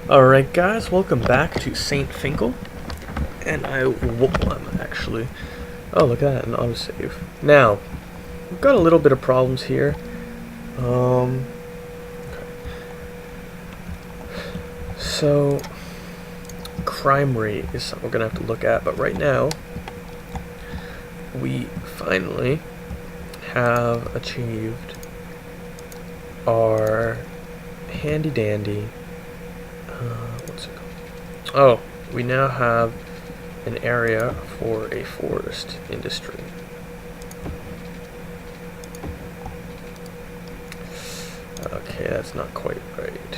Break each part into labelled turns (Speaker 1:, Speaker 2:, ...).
Speaker 1: Alright guys, welcome back to Saint Finkle. And I'm actually... Oh, look at that, an autosave. Now, we've got a little bit of problems here. Okay. So, crime rate is something we're going to have to look at, but right now, we finally have achieved our handy dandy... what's it called? Oh, we now have an area for a forest industry. Okay, that's not quite right.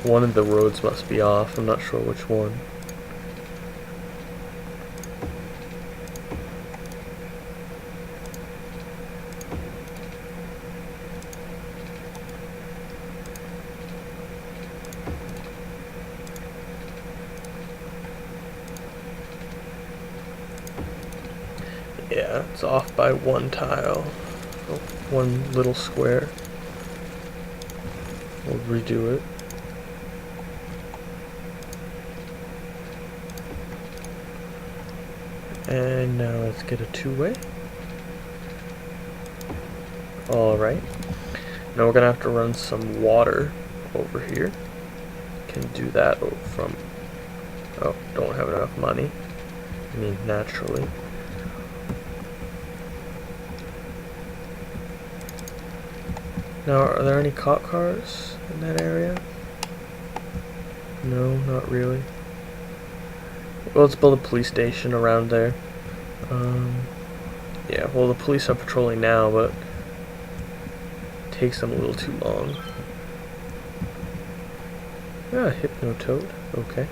Speaker 1: One of the roads must be off. I'm not sure which one. Yeah, it's off by one tile. Oh, one little square. We'll redo it. And now let's get a two-way. Alright. Now we're gonna have to run some water over here. Can do that from... Oh, don't have enough money. I mean, naturally. Now, are there any cop cars in that area? No, not really. Well, let's build a police station around there. Yeah, well, the police are patrolling now, but it takes them a little too long. Ah, Hypnotoad. Okay.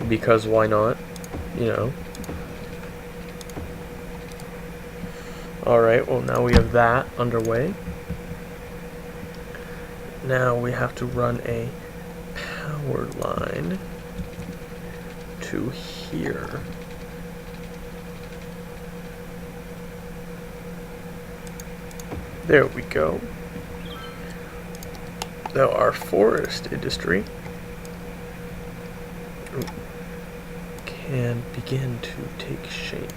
Speaker 1: Because why not? You know. Alright, well now we have that underway. Now we have to run a power line to here. There we go. Now our forest industry can begin to take shape.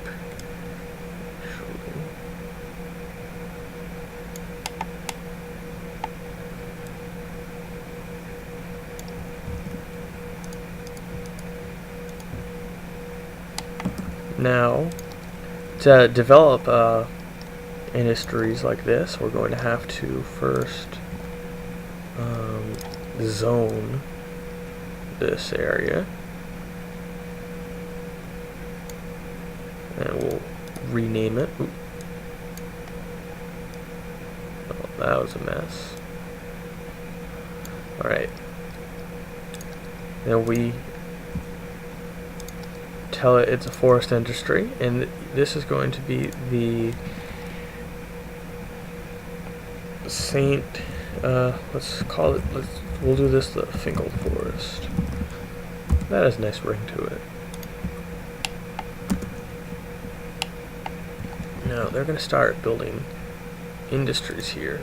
Speaker 1: Now, to develop industries like this, we're going to have to first zone this area, and we'll rename it. Ooh. Oh, that was a mess. Alright. Then we tell it it's a forest industry, and this is going to be the Saint, let's call it, we'll do this the Finkle Forest. That has a nice ring to it. Now, they're going to start building industries here.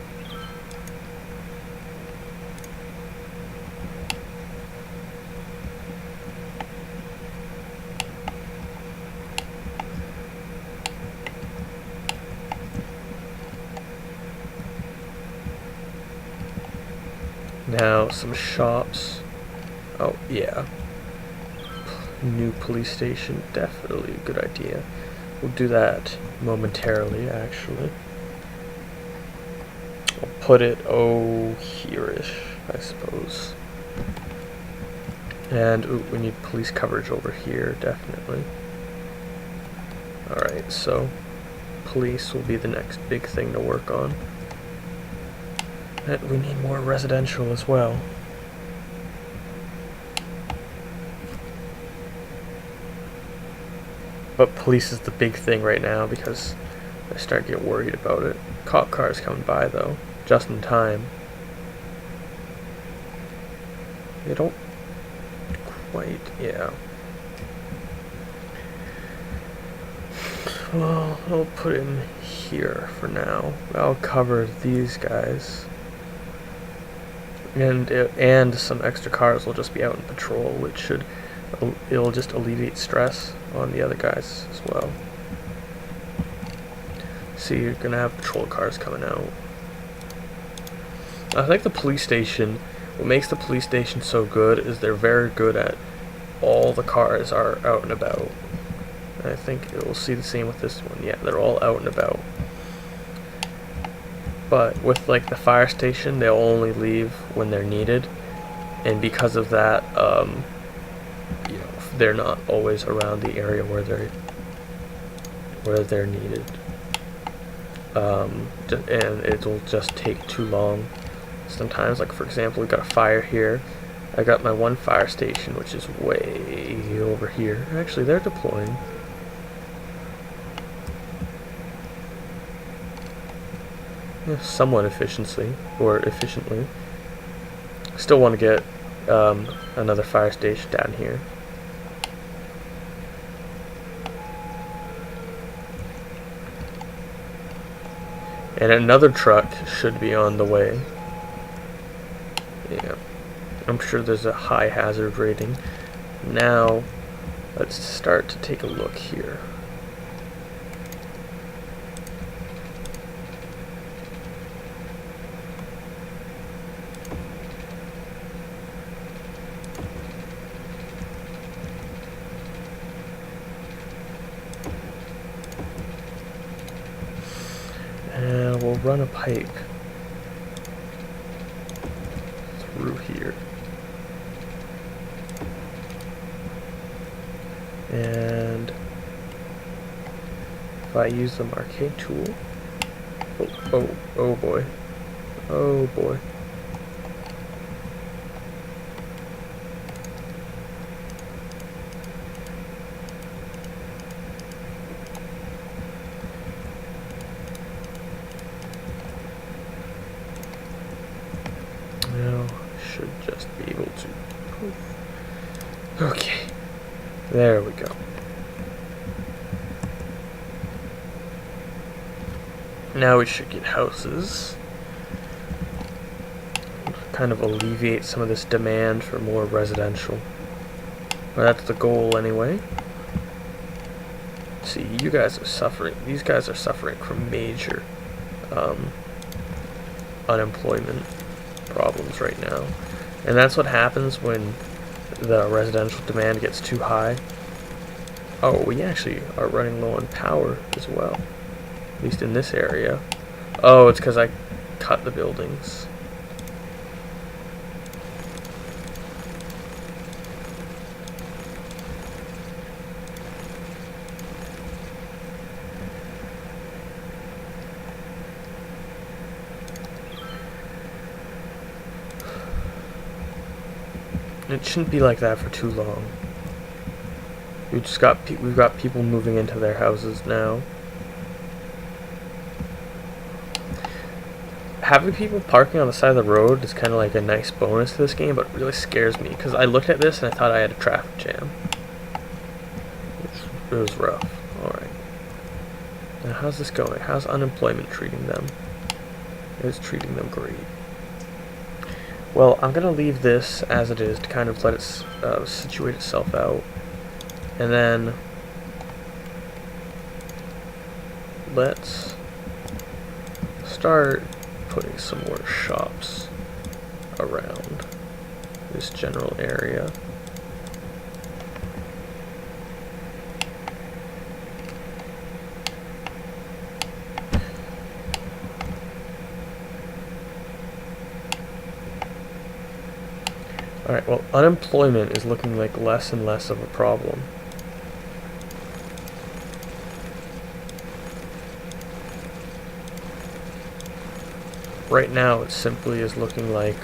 Speaker 1: Now, some shops. Oh, yeah. New police station, definitely a good idea. We'll do that momentarily, actually. I'll put it, here-ish, I suppose. And, ooh, we need police coverage over here, definitely. Alright, so police will be the next big thing to work on. And we need more residential as well. But police is the big thing right now because I start to get worried about it. Cop cars coming by though. just in time. They don't quite, yeah. Well, I'll put him here for now. I'll cover these guys. And some extra cars will just be out in patrol, which should, it'll just alleviate stress on the other guys as well. See, you're gonna have patrol cars coming out. I think the police station, what makes the police station so good is they're very good at all the cars are out and about. I think we'll see the same with this one. Yeah, they're all out and about. But with like the fire station, they'll only leave when they're needed, and because of that, you know, they're not always around the area where they're needed. And it'll just take too long. Sometimes, like for example, we got a fire here. I got my one fire station, which is way over here. Actually, they're deploying. Yeah, somewhat efficiently. Still want to get another fire station down here. And another truck should be on the way. Yeah, I'm sure there's a high hazard rating. Now, let's start to take a look here. And we'll run a pipe through here. And if I use the marquee tool, oh boy, oh boy. Now, should just be able to poof. Okay, there we go. Now we should get houses. Kind of alleviate some of this demand for more residential. Well, that's the goal anyway. See, you guys are suffering. These guys are suffering from major unemployment problems right now. And that's what happens when the residential demand gets too high. Oh, we actually are running low on power as well. At least in this area. Oh, it's because I cut the buildings. It shouldn't be like that for too long. We've got people moving into their houses now. Having people parking on the side of the road is kind of like a nice bonus to this game, but it really scares me because I looked at this and I thought I had a traffic jam. It was rough. Alright. Now how's this going? How's unemployment treating them? It's treating them great. Well, I'm going to leave this as it is to kind of let it situate itself out. And then let's start putting some more shops around this general area. Alright, well, unemployment is looking like less and less of a problem. Right now, it simply is looking like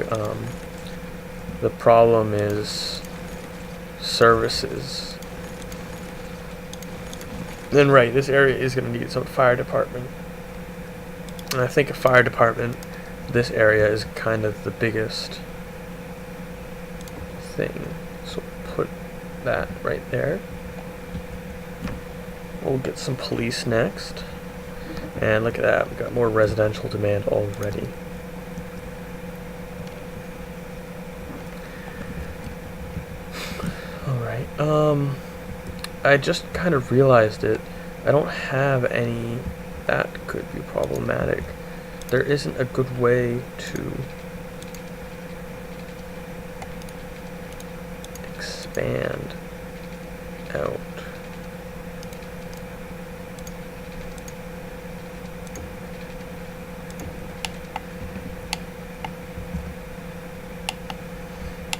Speaker 1: the problem is services. Then, right, this area is going to need some fire department. And I think a fire department this area is kind of the biggest thing. So put that right there. We'll get some police next. And look at that, we've got more residential demand already. Alright, I just kind of realized it. I don't have any. That could be problematic. There isn't a good way to expand out.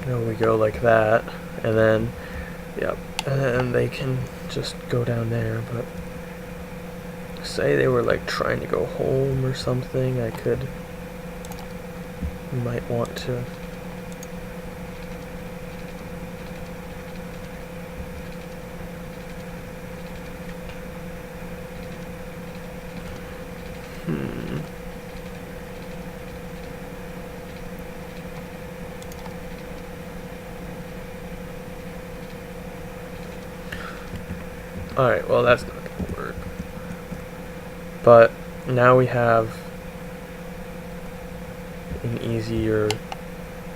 Speaker 1: There we go, like that, and then, yep, and then they can just go down there. But say they were like trying to go home or something, might want to. Alright, well that's not going to work. But now we have an easier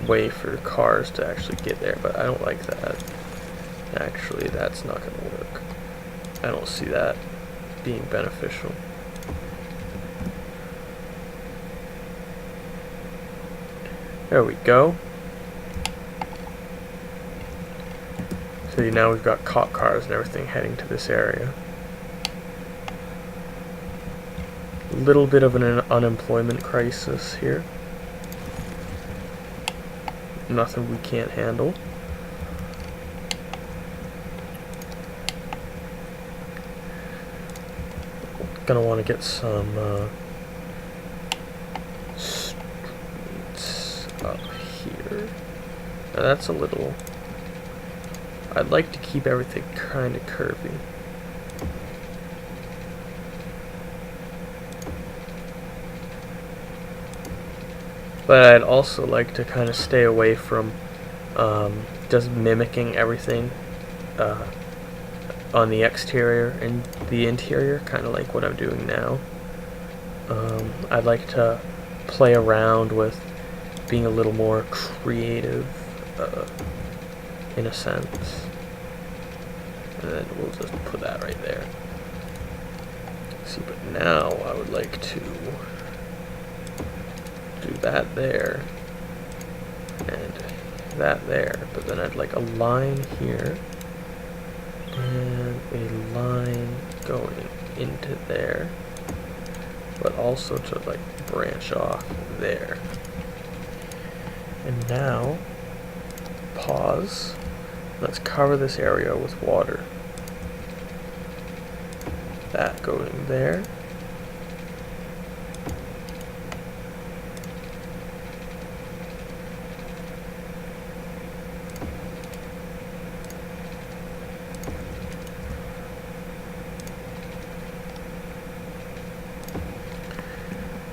Speaker 1: way for cars to actually get there, but I don't like that. Actually, that's not going to work. I don't see that being beneficial. There we go. See, now we've got cop cars and everything heading to this area. A little bit of an unemployment crisis here. Nothing we can't handle. Gonna want to get some streets up here. Now that's a little. I'd like to keep everything kind of curvy. But I'd also like to kind of stay away from just mimicking everything on the exterior and the interior, kind of like what I'm doing now. I'd like to play around with being a little more creative in a sense. And then we'll just put that right there. See, but now I would like to do that there and that there, but then I'd like a line here and a line going into there, but also to like branch off there. And now pause. Let's cover this area with water. That going there.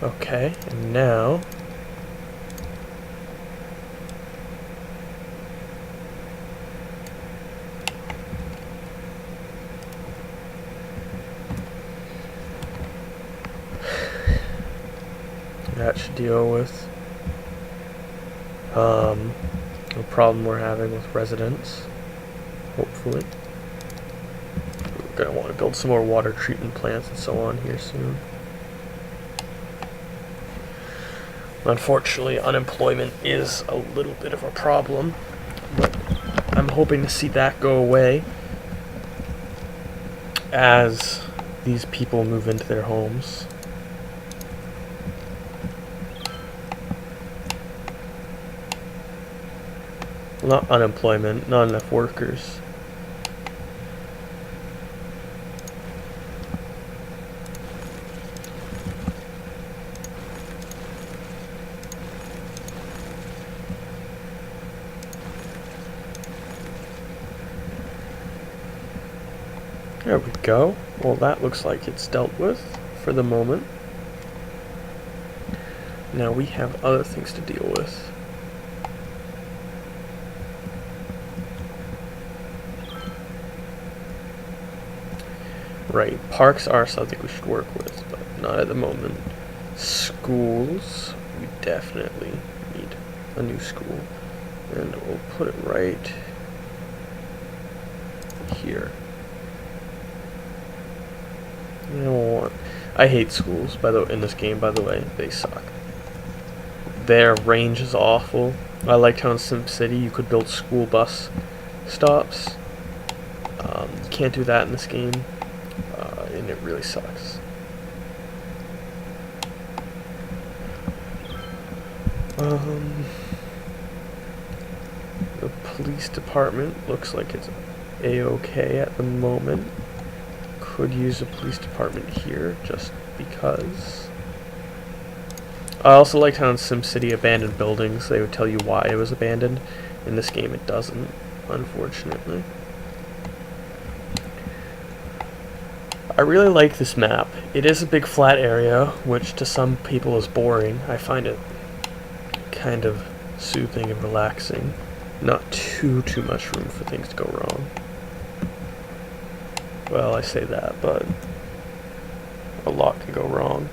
Speaker 1: Okay, and now that should deal with the problem we're having with residents, hopefully. We're going to want to build some more water treatment plants and so on here soon. Unfortunately, unemployment is a little bit of a problem, but I'm hoping to see that go away as these people move into their homes. Well, not unemployment, not enough workers. There we go. Well, that looks like it's dealt with for the moment. Now we have other things to deal with. Right, parks are something we should work with, but not at the moment. Schools, we definitely need a new school. And we'll put it right here. I hate schools, in this game, by the way. They suck. Their range is awful. I liked how in SimCity you could build school bus stops. You can't do that in this game, and it really sucks. The police department looks like it's a-okay at the moment. Could use a police department here, just because. I also liked how in SimCity abandoned buildings, they would tell you why it was abandoned. In this game it doesn't, unfortunately. I really like this map. It is a big flat area, which to some people is boring. I find it kind of soothing and relaxing. Not too much room for things to go wrong. Well, I say that, but a lot can go wrong.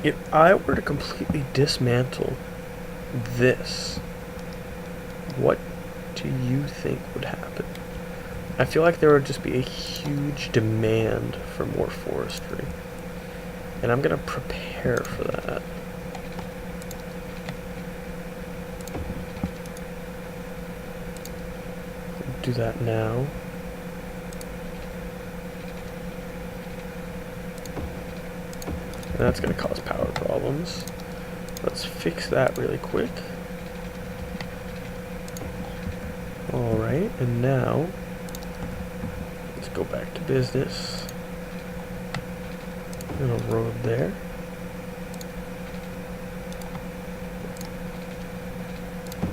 Speaker 1: If I were to completely dismantle this, what do you think would happen? I feel like there would just be a huge demand for more forestry. And I'm going to prepare for that. Do that now. And that's going to cause power problems. Let's fix that really quick. Alright, and now let's go back to business. And a road there.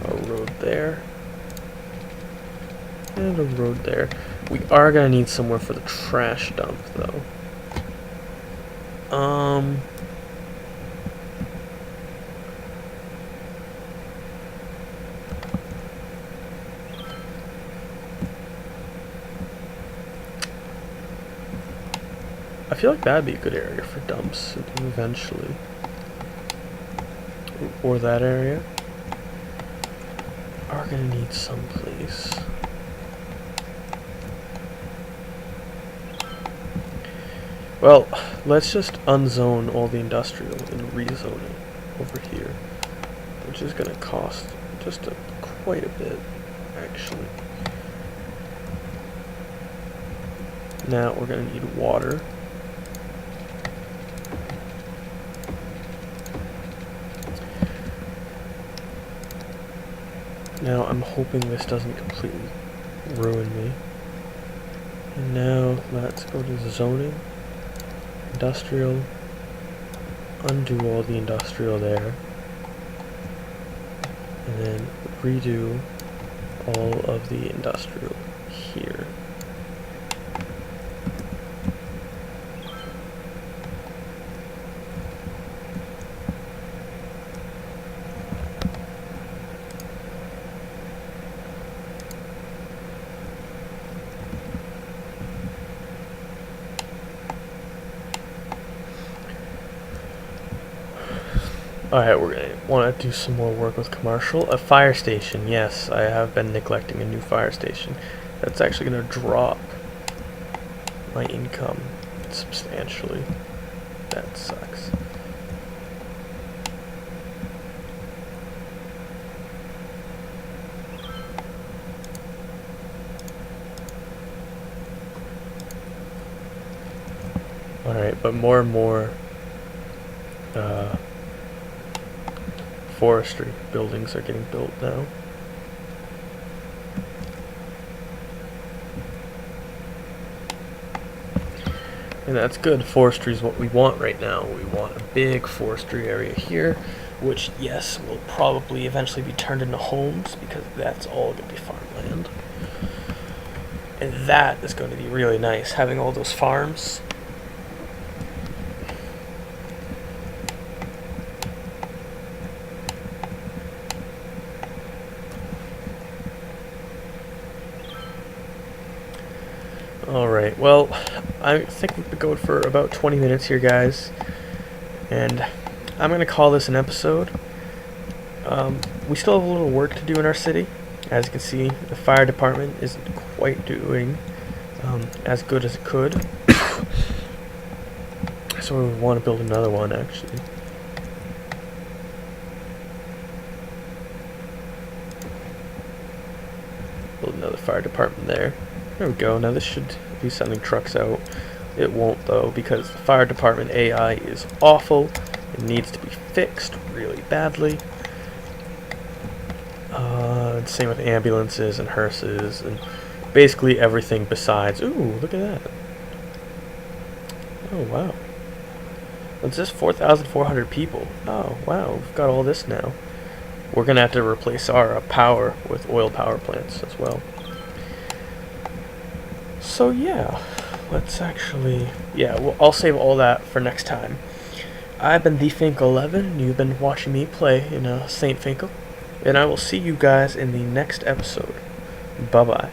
Speaker 1: A road there. And a road there. We are going to need somewhere for the trash dump, though. I feel like that'd be a good area for dumps eventually. Or that area. Are going to need some place. Well, let's just unzone all the industrial and rezone it over here, which is going to cost just quite a bit, actually. Now we're going to need water. Now I'm hoping this doesn't completely ruin me. And now let's go to zoning. Industrial, undo all the industrial there, and then redo all of the industrial here. Alright, we're going to want to do some more work with commercial. A fire station, yes, I have been neglecting a new fire station. That's actually going to drop my income substantially. That sucks. Alright, but more and more forestry buildings are getting built now. And that's good. Forestry is what we want right now. We want a big forestry area here, which, yes, will probably eventually be turned into homes because that's all going to be farmland. And that is going to be really nice, having all those farms. Alright, well, I think we've been going for about 20 minutes here, guys. And I'm going to call this an episode. We still have a little work to do in our city. As you can see, the fire department isn't quite doing as good as it could. So we want to build another one, actually. Build another fire department there. There we go. Now this should be sending trucks out. It won't, though, because the fire department AI is awful. It needs to be fixed really badly. Same with ambulances and hearses and basically everything besides. Ooh, look at that. Oh, wow. What's this? 4,400 people. Oh, wow. We've got all this now. We're going to have to replace our power with oil power plants as well. So, yeah. Let's actually... Yeah, well, I'll save all that for next time. I've been the Finkle11, and you've been watching me play in Saint Finkle. And I will see you guys in the next episode. Bye-bye.